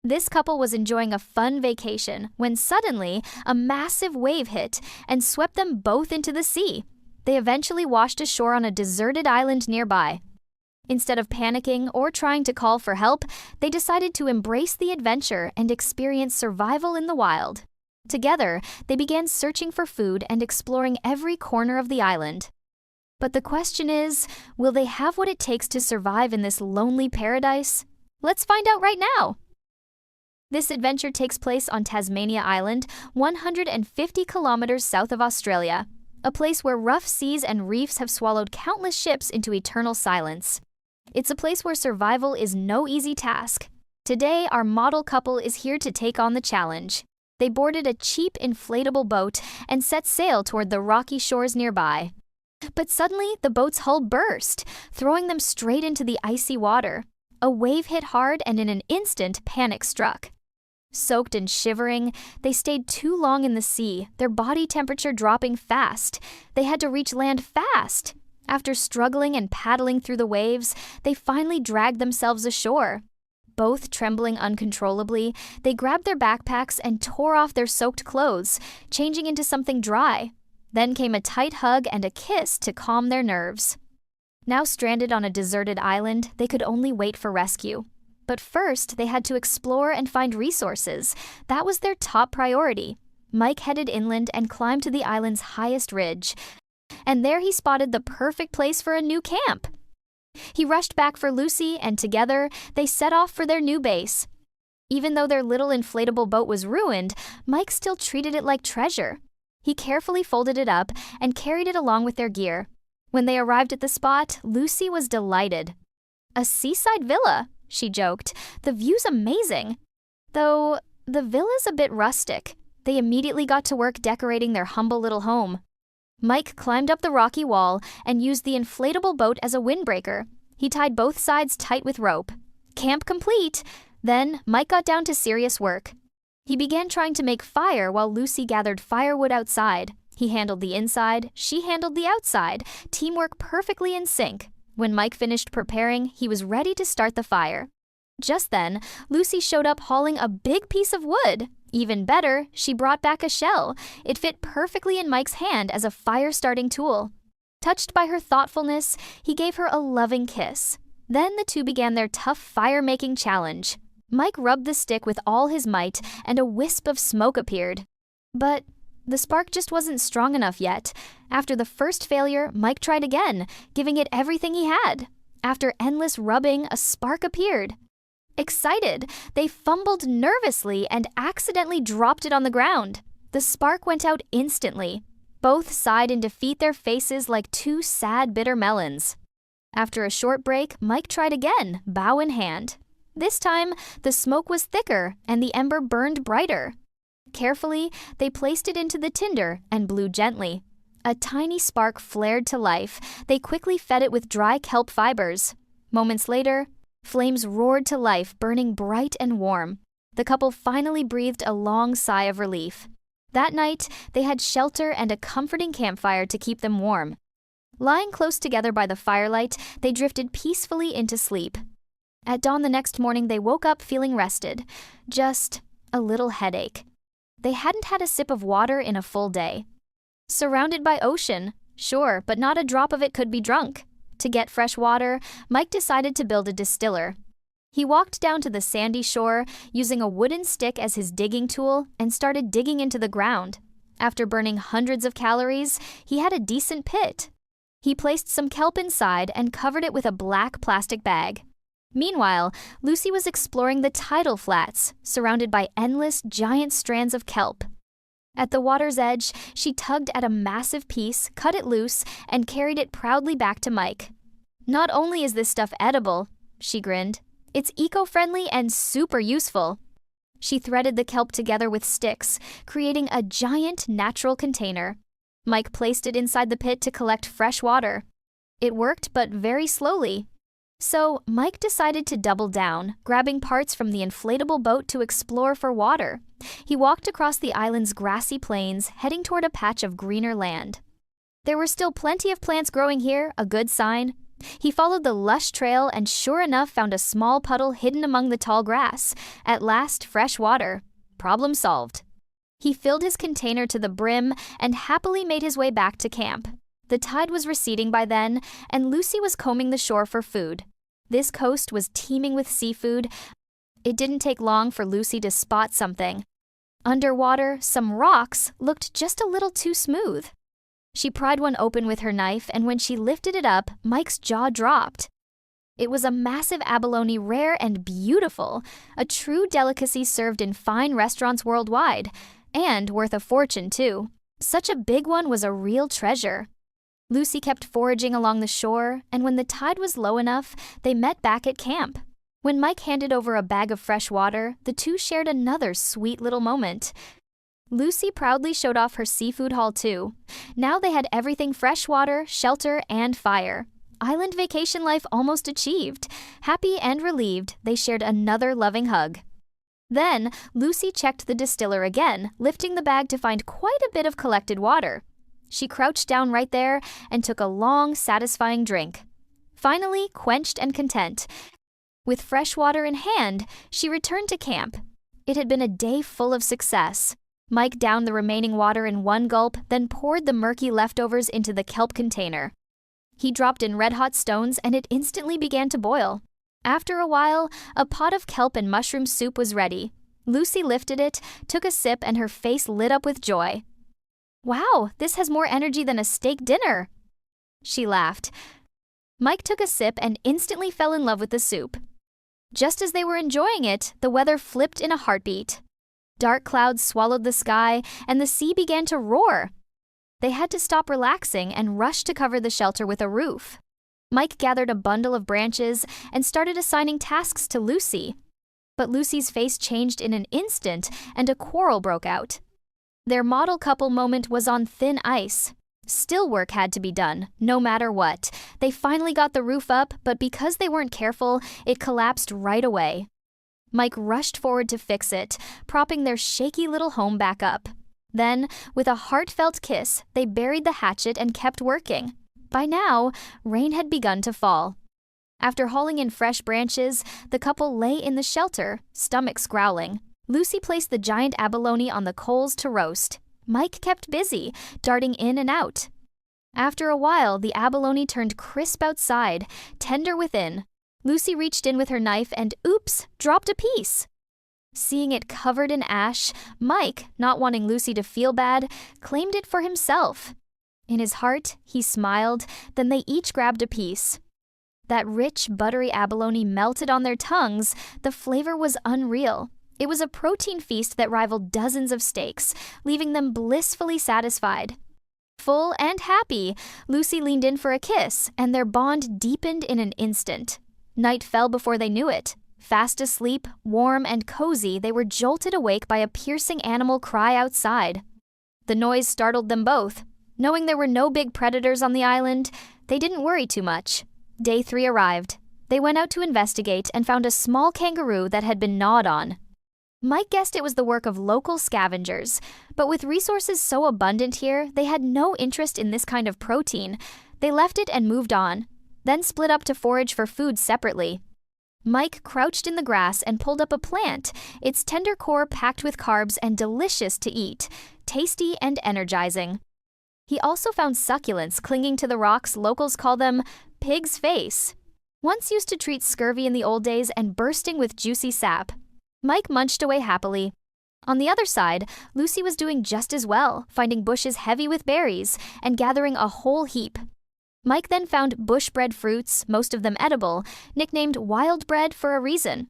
This couple was enjoying a fun vacation when suddenly a massive wave hit and swept them both into the sea. They eventually washed ashore on a deserted island nearby. Instead of panicking or trying to call for help, they decided to embrace the adventure and experience survival in the wild. Together, they began searching for food and exploring every corner of the island. But the question is, will they have what it takes to survive in this lonely paradise? Let's find out right now! This adventure takes place on Tasmania Island, 150 kilometers south of Australia, a place where rough seas and reefs have swallowed countless ships into eternal silence. It's a place where survival is no easy task. Today, our model couple is here to take on the challenge. They boarded a cheap inflatable boat and set sail toward the rocky shores nearby. But suddenly, the boat's hull burst, throwing them straight into the icy water. A wave hit hard and in an instant, panic struck. Soaked and shivering, they stayed too long in the sea, their body temperature dropping fast. They had to reach land fast. After struggling and paddling through the waves, they finally dragged themselves ashore. Both trembling uncontrollably, they grabbed their backpacks and tore off their soaked clothes, changing into something dry. Then came a tight hug and a kiss to calm their nerves. Now stranded on a deserted island, they could only wait for rescue. But first, they had to explore and find resources. That was their top priority. Mike headed inland and climbed to the island's highest ridge. And there he spotted the perfect place for a new camp. He rushed back for Lucy, and together, they set off for their new base. Even though their little inflatable boat was ruined, Mike still treated it like treasure. He carefully folded it up and carried it along with their gear. When they arrived at the spot, Lucy was delighted. "A seaside villa," she joked. "The view's amazing." Though the villa's a bit rustic. They immediately got to work decorating their humble little home. Mike climbed up the rocky wall and used the inflatable boat as a windbreaker. He tied both sides tight with rope. Camp complete! Then Mike got down to serious work. He began trying to make fire while Lucy gathered firewood outside. He handled the inside, she handled the outside, teamwork perfectly in sync. When Mike finished preparing, he was ready to start the fire. Just then, Lucy showed up hauling a big piece of wood. Even better, she brought back a shell. It fit perfectly in Mike's hand as a fire-starting tool. Touched by her thoughtfulness, he gave her a loving kiss. Then the two began their tough fire-making challenge. Mike rubbed the stick with all his might, and a wisp of smoke appeared. But the spark just wasn't strong enough yet. After the first failure, Mike tried again, giving it everything he had. After endless rubbing, a spark appeared. Excited, they fumbled nervously and accidentally dropped it on the ground. The spark went out instantly. Both sighed in defeat, their faces like two sad, bitter melons. After a short break, Mike tried again, bow in hand. This time, the smoke was thicker and the ember burned brighter. Carefully, they placed it into the tinder and blew gently. A tiny spark flared to life. They quickly fed it with dry kelp fibers. Moments later, flames roared to life, burning bright and warm. The couple finally breathed a long sigh of relief. That night, they had shelter and a comforting campfire to keep them warm. Lying close together by the firelight, they drifted peacefully into sleep. At dawn the next morning, they woke up feeling rested. Just a little headache. They hadn't had a sip of water in a full day. Surrounded by ocean, sure, but not a drop of it could be drunk. To get fresh water, Mike decided to build a distiller. He walked down to the sandy shore, using a wooden stick as his digging tool, and started digging into the ground. After burning hundreds of calories, he had a decent pit. He placed some kelp inside and covered it with a black plastic bag. Meanwhile, Lucy was exploring the tidal flats, surrounded by endless, giant strands of kelp. At the water's edge, she tugged at a massive piece, cut it loose, and carried it proudly back to Mike. "Not only is this stuff edible," she grinned, "it's eco-friendly and super useful." She threaded the kelp together with sticks, creating a giant natural container. Mike placed it inside the pit to collect fresh water. It worked, but very slowly. So Mike decided to double down, grabbing parts from the inflatable boat to explore for water. He walked across the island's grassy plains, heading toward a patch of greener land. There were still plenty of plants growing here, a good sign. He followed the lush trail and sure enough found a small puddle hidden among the tall grass. At last, fresh water. Problem solved. He filled his container to the brim and happily made his way back to camp. The tide was receding by then, and Lucy was combing the shore for food. This coast was teeming with seafood. It didn't take long for Lucy to spot something. Underwater, some rocks looked just a little too smooth. She pried one open with her knife, and when she lifted it up, Mike's jaw dropped. It was a massive abalone, rare and beautiful, a true delicacy served in fine restaurants worldwide, and worth a fortune too. Such a big one was a real treasure. Lucy kept foraging along the shore, and when the tide was low enough, they met back at camp. When Mike handed over a bag of fresh water, the two shared another sweet little moment. Lucy proudly showed off her seafood haul too. Now they had everything: fresh water, shelter, and fire. Island vacation life almost achieved. Happy and relieved, they shared another loving hug. Then, Lucy checked the distiller again, lifting the bag to find quite a bit of collected water. She crouched down right there and took a long, satisfying drink. Finally, quenched and content. With fresh water in hand, she returned to camp. It had been a day full of success. Mike downed the remaining water in one gulp, then poured the murky leftovers into the kelp container. He dropped in red-hot stones and it instantly began to boil. After a while, a pot of kelp and mushroom soup was ready. Lucy lifted it, took a sip, and her face lit up with joy. "Wow, this has more energy than a steak dinner," she laughed. Mike took a sip and instantly fell in love with the soup. Just as they were enjoying it, the weather flipped in a heartbeat. Dark clouds swallowed the sky, and the sea began to roar. They had to stop relaxing and rush to cover the shelter with a roof. Mike gathered a bundle of branches and started assigning tasks to Lucy. But Lucy's face changed in an instant, and a quarrel broke out. Their model couple moment was on thin ice. Still work had to be done, no matter what. They finally got the roof up, but because they weren't careful, it collapsed right away. Mike rushed forward to fix it, propping their shaky little home back up. Then, with a heartfelt kiss, they buried the hatchet and kept working. By now, rain had begun to fall. After hauling in fresh branches, the couple lay in the shelter, stomachs growling. Lucy placed the giant abalone on the coals to roast. Mike kept busy, darting in and out. After a while, the abalone turned crisp outside, tender within. Lucy reached in with her knife and, oops, dropped a piece. Seeing it covered in ash, Mike, not wanting Lucy to feel bad, claimed it for himself. In his heart, he smiled, then they each grabbed a piece. That rich, buttery abalone melted on their tongues. The flavor was unreal. It was a protein feast that rivaled dozens of steaks, leaving them blissfully satisfied. Full and happy, Lucy leaned in for a kiss, and their bond deepened in an instant. Night fell before they knew it. Fast asleep, warm and cozy, they were jolted awake by a piercing animal cry outside. The noise startled them both. Knowing there were no big predators on the island, they didn't worry too much. Day 3 arrived. They went out to investigate and found a small kangaroo that had been gnawed on. Mike guessed it was the work of local scavengers, but with resources so abundant here, they had no interest in this kind of protein. They left it and moved on, then split up to forage for food separately. Mike crouched in the grass and pulled up a plant, its tender core packed with carbs and delicious to eat, tasty and energizing. He also found succulents clinging to the rocks. Locals call them pig's face. Once used to treat scurvy in the old days and bursting with juicy sap. Mike munched away happily. On the other side, Lucy was doing just as well, finding bushes heavy with berries and gathering a whole heap. Mike then found bush-bred fruits, most of them edible, nicknamed wild bread for a reason.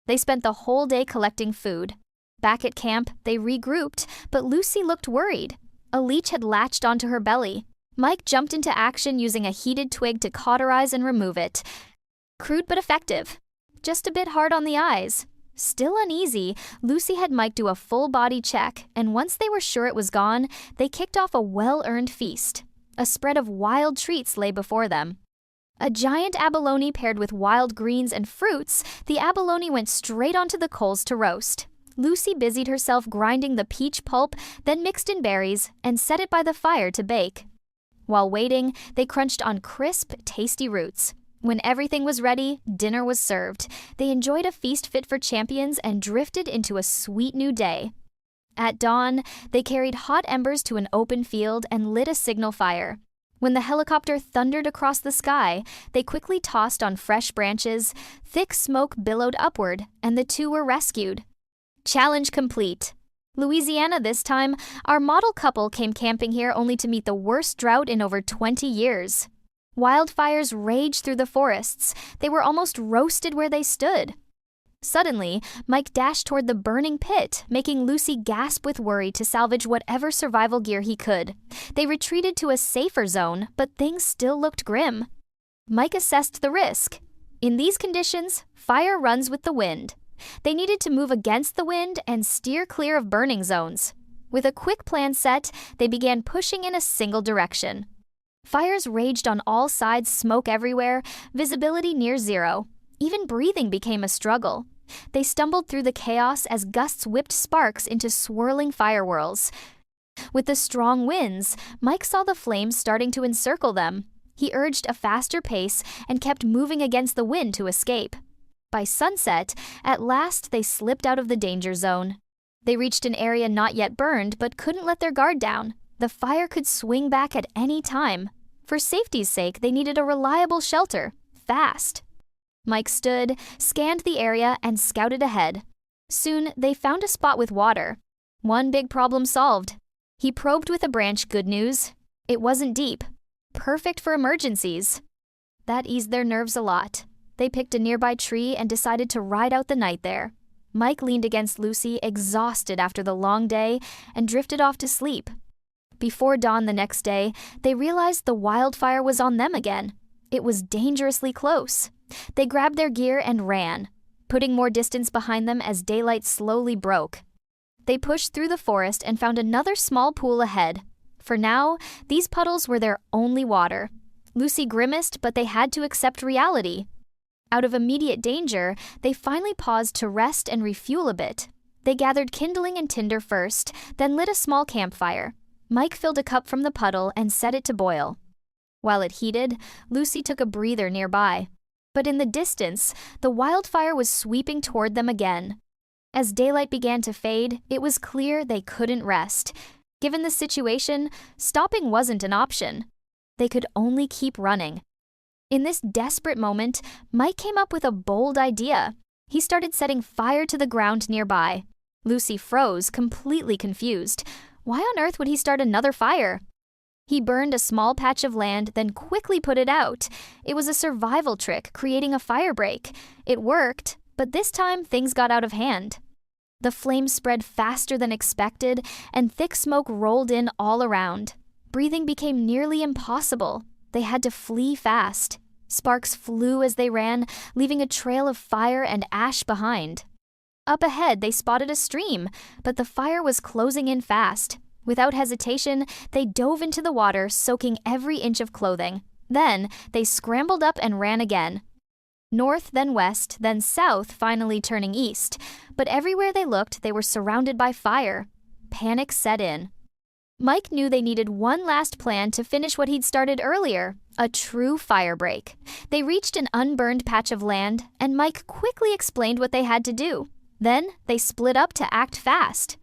They spent the whole day collecting food. Back at camp, they regrouped, but Lucy looked worried. A leech had latched onto her belly. Mike jumped into action using a heated twig to cauterize and remove it. Crude but effective. Just a bit hard on the eyes. Still uneasy, Lucy had Mike do a full-body check, and once they were sure it was gone, they kicked off a well-earned feast. A spread of wild treats lay before them. A giant abalone paired with wild greens and fruits, the abalone went straight onto the coals to roast. Lucy busied herself grinding the peach pulp, then mixed in berries, and set it by the fire to bake. While waiting, they crunched on crisp, tasty roots. When everything was ready, dinner was served. They enjoyed a feast fit for champions and drifted into a sweet new day. At dawn, they carried hot embers to an open field and lit a signal fire. When the helicopter thundered across the sky, they quickly tossed on fresh branches, thick smoke billowed upward, and the two were rescued. Challenge complete. Louisiana this time, our model couple came camping here only to meet the worst drought in over 20 years. Wildfires raged through the forests. They were almost roasted where they stood. Suddenly, Mike dashed toward the burning pit, making Lucy gasp with worry to salvage whatever survival gear he could. They retreated to a safer zone, but things still looked grim. Mike assessed the risk. In these conditions, fire runs with the wind. They needed to move against the wind and steer clear of burning zones. With a quick plan set, they began pushing in a single direction. Fires raged on all sides, smoke everywhere, visibility near zero. Even breathing became a struggle. They stumbled through the chaos as gusts whipped sparks into swirling fire whirls. With the strong winds, Mike saw the flames starting to encircle them. He urged a faster pace and kept moving against the wind to escape. By sunset, at last they slipped out of the danger zone. They reached an area not yet burned but couldn't let their guard down. The fire could swing back at any time. For safety's sake, they needed a reliable shelter, fast. Mike stood, scanned the area, and scouted ahead. Soon, they found a spot with water. One big problem solved. He probed with a branch good news. It wasn't deep. Perfect for emergencies. That eased their nerves a lot. They picked a nearby tree and decided to ride out the night there. Mike leaned against Lucy, exhausted after the long day, and drifted off to sleep. Before dawn the next day, they realized the wildfire was on them again. It was dangerously close. They grabbed their gear and ran, putting more distance behind them as daylight slowly broke. They pushed through the forest and found another small pool ahead. For now, these puddles were their only water. Lucy grimaced, but they had to accept reality. Out of immediate danger, they finally paused to rest and refuel a bit. They gathered kindling and tinder first, then lit a small campfire. Mike filled a cup from the puddle and set it to boil. While it heated, Lucy took a breather nearby. But in the distance, the wildfire was sweeping toward them again. As daylight began to fade, it was clear they couldn't rest. Given the situation, stopping wasn't an option. They could only keep running. In this desperate moment, Mike came up with a bold idea. He started setting fire to the ground nearby. Lucy froze, completely confused. Why on earth would he start another fire? He burned a small patch of land, then quickly put it out. It was a survival trick, creating a fire break. It worked, but this time things got out of hand. The flames spread faster than expected, and thick smoke rolled in all around. Breathing became nearly impossible. They had to flee fast. Sparks flew as they ran, leaving a trail of fire and ash behind. Up ahead, they spotted a stream, but the fire was closing in fast. Without hesitation, they dove into the water, soaking every inch of clothing. Then, they scrambled up and ran again. North, then west, then south, finally turning east. But everywhere they looked, they were surrounded by fire. Panic set in. Mike knew they needed one last plan to finish what he'd started earlier, a true fire break. They reached an unburned patch of land, and Mike quickly explained what they had to do. Then, they split up to act fast.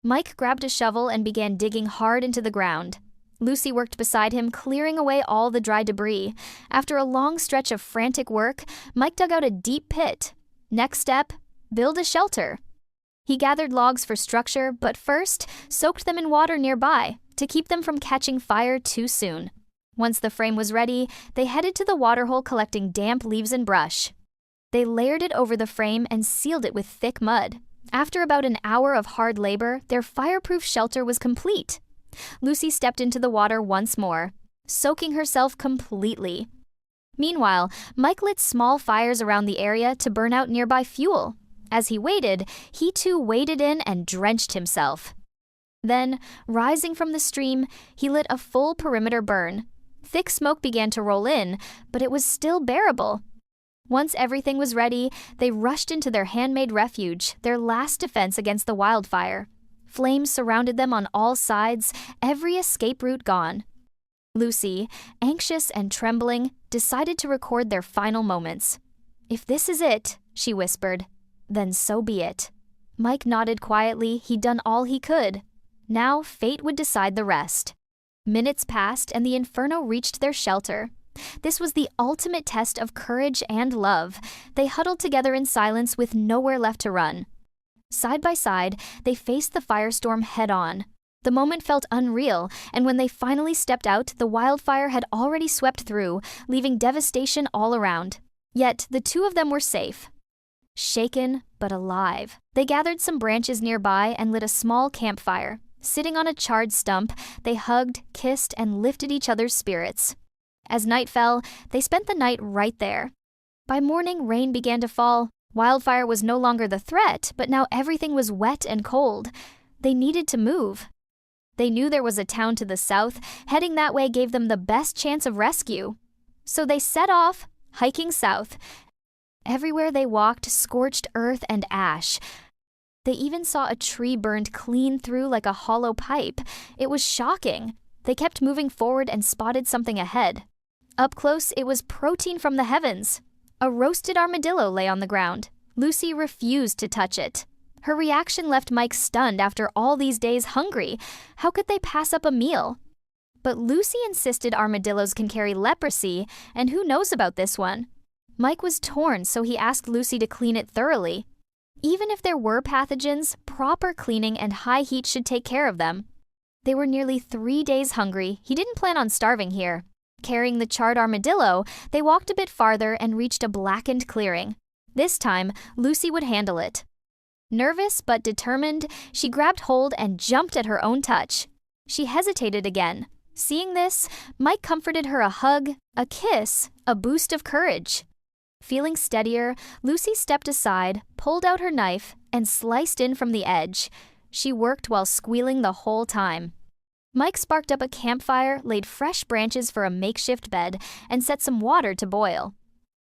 Mike grabbed a shovel and began digging hard into the ground. Lucy worked beside him, clearing away all the dry debris. After a long stretch of frantic work, Mike dug out a deep pit. Next step, build a shelter. He gathered logs for structure, but first, soaked them in water nearby to keep them from catching fire too soon. Once the frame was ready, they headed to the waterhole collecting damp leaves and brush. They layered it over the frame and sealed it with thick mud. After about an hour of hard labor, their fireproof shelter was complete. Lucy stepped into the water once more, soaking herself completely. Meanwhile, Mike lit small fires around the area to burn out nearby fuel. As he waited, he too waded in and drenched himself. Then, rising from the stream, he lit a full perimeter burn. Thick smoke began to roll in, but it was still bearable. Once everything was ready, they rushed into their handmade refuge, their last defense against the wildfire. Flames surrounded them on all sides, every escape route gone. Lucy, anxious and trembling, decided to record their final moments. "If this is it," she whispered, "then so be it." Mike nodded quietly. He'd done all he could. Now fate would decide the rest. Minutes passed and the inferno reached their shelter. This was the ultimate test of courage and love. They huddled together in silence with nowhere left to run. Side by side, they faced the firestorm head-on. The moment felt unreal, and when they finally stepped out, the wildfire had already swept through, leaving devastation all around. Yet, the two of them were safe. Shaken, but alive. They gathered some branches nearby and lit a small campfire. Sitting on a charred stump, they hugged, kissed, and lifted each other's spirits. As night fell, they spent the night right there. By morning, rain began to fall. Wildfire was no longer the threat, but now everything was wet and cold. They needed to move. They knew there was a town to the south. Heading that way gave them the best chance of rescue. So they set off, hiking south. Everywhere they walked, scorched earth and ash. They even saw a tree burned clean through like a hollow pipe. It was shocking. They kept moving forward and spotted something ahead. Up close, it was protein from the heavens. A roasted armadillo lay on the ground. Lucy refused to touch it. Her reaction left Mike stunned after all these days hungry. How could they pass up a meal? But Lucy insisted armadillos can carry leprosy, and who knows about this one? Mike was torn, so he asked Lucy to clean it thoroughly. Even if there were pathogens, proper cleaning and high heat should take care of them. They were nearly 3 days hungry. He didn't plan on starving here. Carrying the charred armadillo, they walked a bit farther and reached a blackened clearing. This time, Lucy would handle it. Nervous but determined, she grabbed hold and jumped at her own touch. She hesitated again. Seeing this, Mike comforted her, a hug, a kiss, a boost of courage. Feeling steadier, Lucy stepped aside, pulled out her knife, and sliced in from the edge. She worked while squealing the whole time. Mike sparked up a campfire, laid fresh branches for a makeshift bed, and set some water to boil.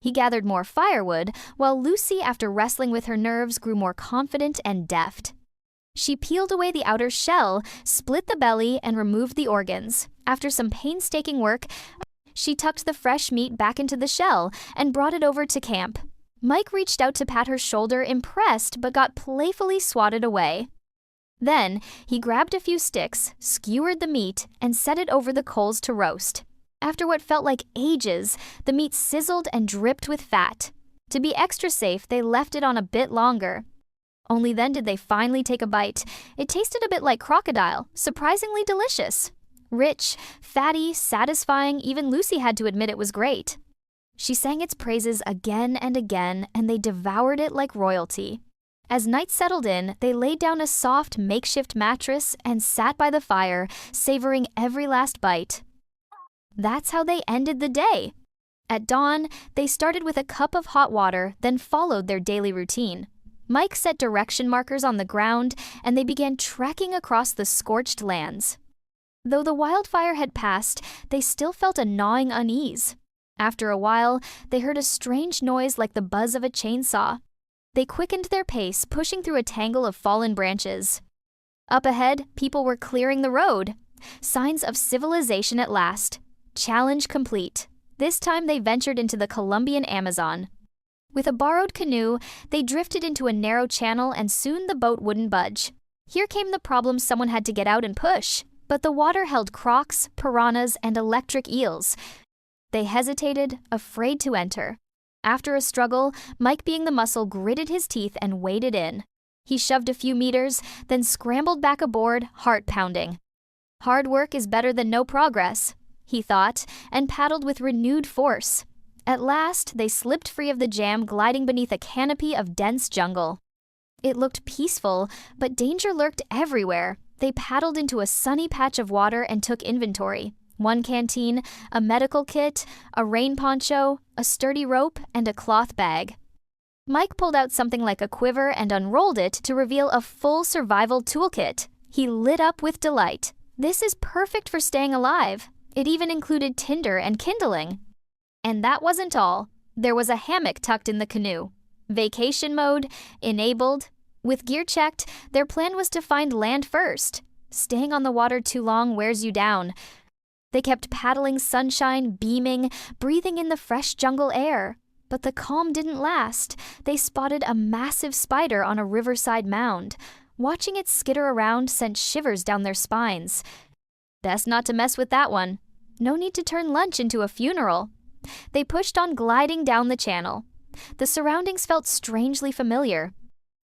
He gathered more firewood, while Lucy, after wrestling with her nerves, grew more confident and deft. She peeled away the outer shell, split the belly, and removed the organs. After some painstaking work, she tucked the fresh meat back into the shell and brought it over to camp. Mike reached out to pat her shoulder, impressed, but got playfully swatted away. Then, he grabbed a few sticks, skewered the meat, and set it over the coals to roast. After what felt like ages, the meat sizzled and dripped with fat. To be extra safe, they left it on a bit longer. Only then did they finally take a bite. It tasted a bit like crocodile, surprisingly delicious. Rich, fatty, satisfying, even Lucy had to admit it was great. She sang its praises again and again, and they devoured it like royalty. As night settled in, they laid down a soft, makeshift mattress and sat by the fire, savoring every last bite. That's how they ended the day. At dawn, they started with a cup of hot water, then followed their daily routine. Mike set direction markers on the ground, and they began trekking across the scorched lands. Though the wildfire had passed, they still felt a gnawing unease. After a while, they heard a strange noise like the buzz of a chainsaw. They quickened their pace, pushing through a tangle of fallen branches. Up ahead, people were clearing the road. Signs of civilization at last. Challenge complete. This time they ventured into the Colombian Amazon. With a borrowed canoe, they drifted into a narrow channel and soon the boat wouldn't budge. Here came the problem: someone had to get out and push. But the water held crocs, piranhas, and electric eels. They hesitated, afraid to enter. After a struggle, Mike, being the muscle, gritted his teeth and waded in. He shoved a few meters, then scrambled back aboard, heart pounding. Hard work is better than no progress, he thought, and paddled with renewed force. At last, they slipped free of the jam, gliding beneath a canopy of dense jungle. It looked peaceful, but danger lurked everywhere. They paddled into a sunny patch of water and took inventory. 1 canteen, a medical kit, a rain poncho, a sturdy rope, and a cloth bag. Mike pulled out something like a quiver and unrolled it to reveal a full survival toolkit. He lit up with delight. This is perfect for staying alive. It even included tinder and kindling. And that wasn't all. There was a hammock tucked in the canoe. Vacation mode, enabled. With gear checked, their plan was to find land first. Staying on the water too long wears you down. They kept paddling sunshine, beaming, breathing in the fresh jungle air. But the calm didn't last. They spotted a massive spider on a riverside mound. Watching it skitter around sent shivers down their spines. Best not to mess with that one. No need to turn lunch into a funeral. They pushed on, gliding down the channel. The surroundings felt strangely familiar.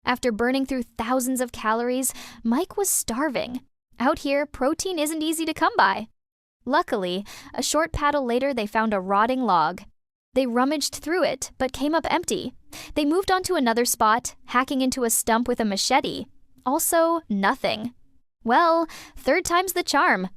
After burning through thousands of calories, Mike was starving. Out here, protein isn't easy to come by. Luckily, a short paddle later they found a rotting log. They rummaged through it, but came up empty. They moved on to another spot, hacking into a stump with a machete. Also, nothing. Well, third time's the charm.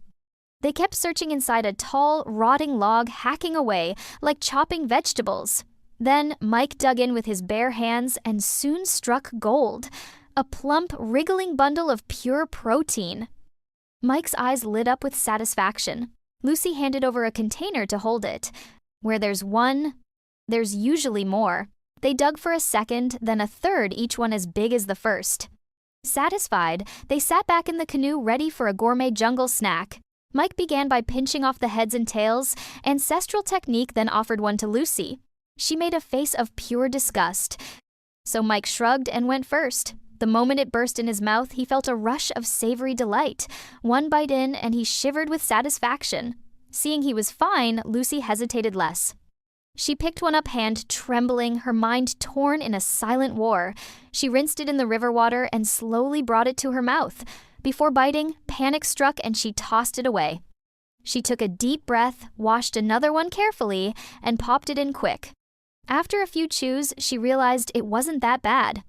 They kept searching inside a tall, rotting log, hacking away, like chopping vegetables. Then Mike dug in with his bare hands and soon struck gold. A plump, wriggling bundle of pure protein. Mike's eyes lit up with satisfaction. Lucy handed over a container to hold it. Where there's one, there's usually more. They dug for a second, then a third, each one as big as the first. Satisfied, they sat back in the canoe ready for a gourmet jungle snack. Mike began by pinching off the heads and tails. Ancestral technique then offered one to Lucy. She made a face of pure disgust. So Mike shrugged and went first. The moment it burst in his mouth, he felt a rush of savory delight. One bite in, and he shivered with satisfaction. Seeing he was fine, Lucy hesitated less. She picked one up hand, trembling, her mind torn in a silent war. She rinsed it in the river water and slowly brought it to her mouth. Before biting, panic struck and she tossed it away. She took a deep breath, washed another one carefully, and popped it in quick. After a few chews, she realized it wasn't that bad.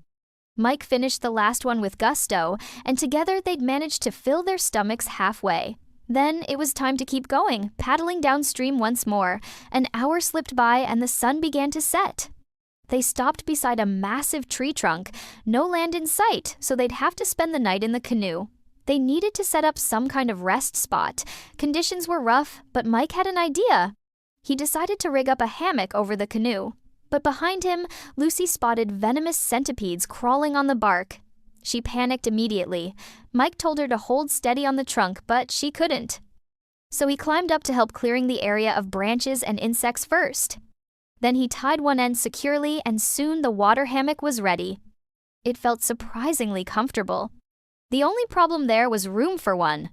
Mike finished the last one with gusto, and together they'd managed to fill their stomachs halfway. Then it was time to keep going, paddling downstream once more. An hour slipped by and the sun began to set. They stopped beside a massive tree trunk. No land in sight, so they'd have to spend the night in the canoe. They needed to set up some kind of rest spot. Conditions were rough, but Mike had an idea. He decided to rig up a hammock over the canoe. But behind him, Lucy spotted venomous centipedes crawling on the bark. She panicked immediately. Mike told her to hold steady on the trunk, but she couldn't. So he climbed up to help clearing the area of branches and insects first. Then he tied one end securely, and soon the water hammock was ready. It felt surprisingly comfortable. The only problem there was room for one.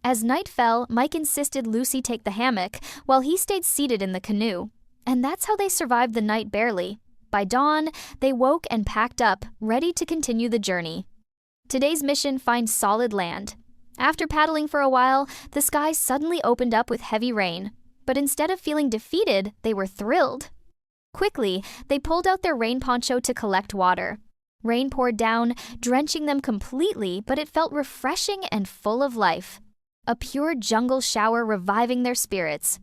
As night fell, Mike insisted Lucy take the hammock, while he stayed seated in the canoe. And that's how they survived the night barely. By dawn, they woke and packed up, ready to continue the journey. Today's mission: find solid land. After paddling for a while, the sky suddenly opened up with heavy rain. But instead of feeling defeated, they were thrilled. Quickly, they pulled out their rain poncho to collect water. Rain poured down, drenching them completely, but it felt refreshing and full of life. A pure jungle shower reviving their spirits.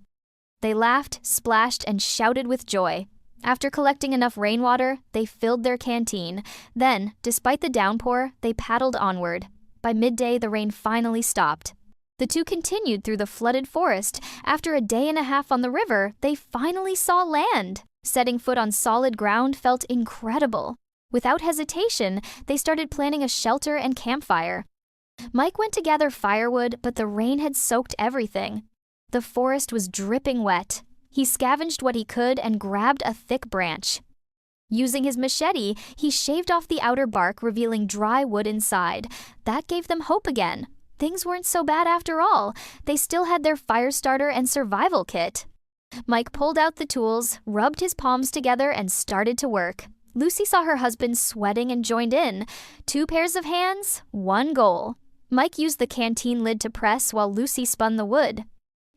They laughed, splashed, and shouted with joy. After collecting enough rainwater, they filled their canteen. Then, despite the downpour, they paddled onward. By midday, the rain finally stopped. The two continued through the flooded forest. After a day and a half on the river, they finally saw land. Setting foot on solid ground felt incredible. Without hesitation, they started planning a shelter and campfire. Mike went to gather firewood, but the rain had soaked everything. The forest was dripping wet. He scavenged what he could and grabbed a thick branch. Using his machete, he shaved off the outer bark, revealing dry wood inside. That gave them hope again. Things weren't so bad after all. They still had their fire starter and survival kit. Mike pulled out the tools, rubbed his palms together, and started to work. Lucy saw her husband sweating and joined in. 2 pairs of hands, 1 goal. Mike used the canteen lid to press while Lucy spun the wood.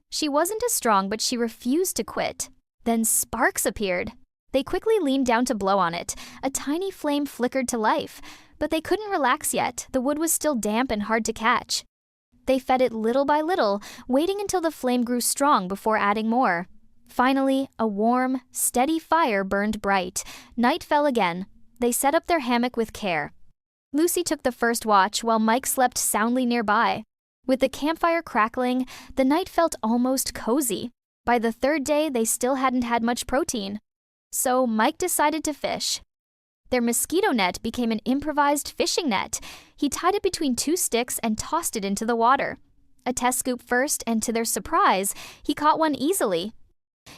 She wasn't as strong, but she refused to quit. Then sparks appeared. They quickly leaned down to blow on it. A tiny flame flickered to life. But they couldn't relax yet. The wood was still damp and hard to catch. They fed it little by little, waiting until the flame grew strong before adding more. Finally, a warm, steady fire burned bright. Night fell again. They set up their hammock with care. Lucy took the first watch while Mike slept soundly nearby. With the campfire crackling, the night felt almost cozy. By the 3rd day, they still hadn't had much protein. So Mike decided to fish. Their mosquito net became an improvised fishing net. He tied it between 2 sticks and tossed it into the water. a test scoop first, and to their surprise, he caught one easily.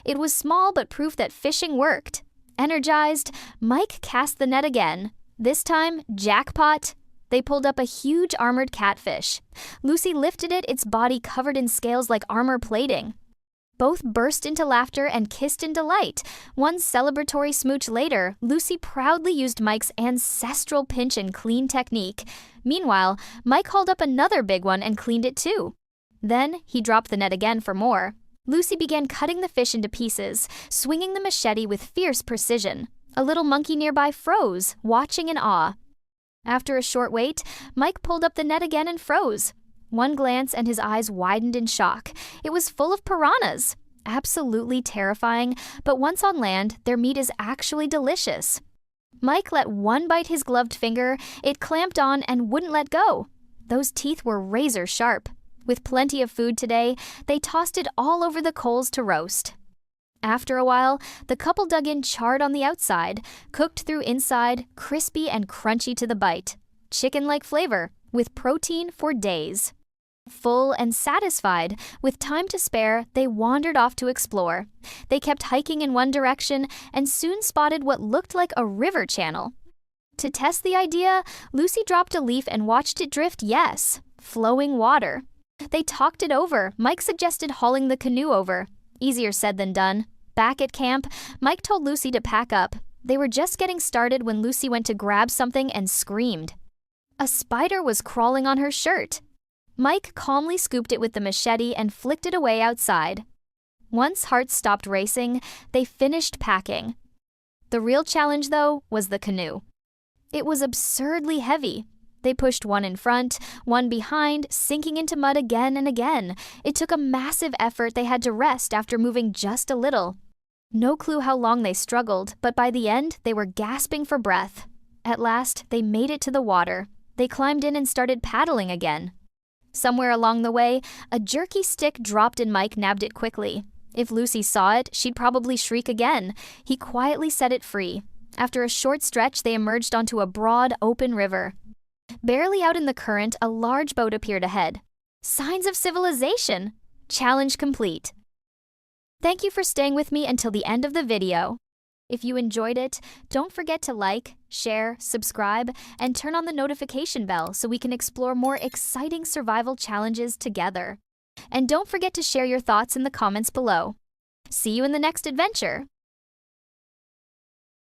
It was small but proof that fishing worked. Energized, Mike cast the net again. This time, jackpot! They pulled up a huge armored catfish. Lucy lifted it, its body covered in scales like armor plating. Both burst into laughter and kissed in delight. One celebratory smooch later, Lucy proudly used Mike's ancestral pinch and clean technique. Meanwhile, Mike hauled up another big one and cleaned it too. Then, he dropped the net again for more. Lucy began cutting the fish into pieces, swinging the machete with fierce precision. A little monkey nearby froze, watching in awe. After a short wait, Mike pulled up the net again and froze. One glance and his eyes widened in shock. It was full of piranhas. Absolutely terrifying, but once on land, their meat is actually delicious. Mike let one bite his gloved finger, it clamped on and wouldn't let go. Those teeth were razor sharp. With plenty of food today, they tossed it all over the coals to roast. After a while, the couple dug in charred on the outside, cooked through inside, crispy and crunchy to the bite. Chicken-like flavor, with protein for days. Full and satisfied, with time to spare, they wandered off to explore. They kept hiking in one direction and soon spotted what looked like a river channel. To test the idea, Lucy dropped a leaf and watched it drift, flowing water. They talked it over. Mike suggested hauling the canoe over. Easier said than done. Back at camp, Mike told Lucy to pack up. They were just getting started when Lucy went to grab something and screamed. A spider was crawling on her shirt. Mike calmly scooped it with the machete and flicked it away outside. Once hearts stopped racing, they finished packing. The real challenge, though, was the canoe. It was absurdly heavy. They pushed one in front, one behind, sinking into mud again and again. It took a massive effort. They had to rest after moving just a little. No clue how long they struggled, but by the end, they were gasping for breath. At last, they made it to the water. They climbed in and started paddling again. Somewhere along the way, a jerky stick dropped and Mike nabbed it quickly. If Lucy saw it, she'd probably shriek again. He quietly set it free. After a short stretch, they emerged onto a broad, open river. Barely out in the current, a large boat appeared ahead. Signs of civilization! Challenge complete. Thank you for staying with me until the end of the video. If you enjoyed it, don't forget to like, share, subscribe, and turn on the notification bell so we can explore more exciting survival challenges together. And don't forget to share your thoughts in the comments below. See you in the next adventure!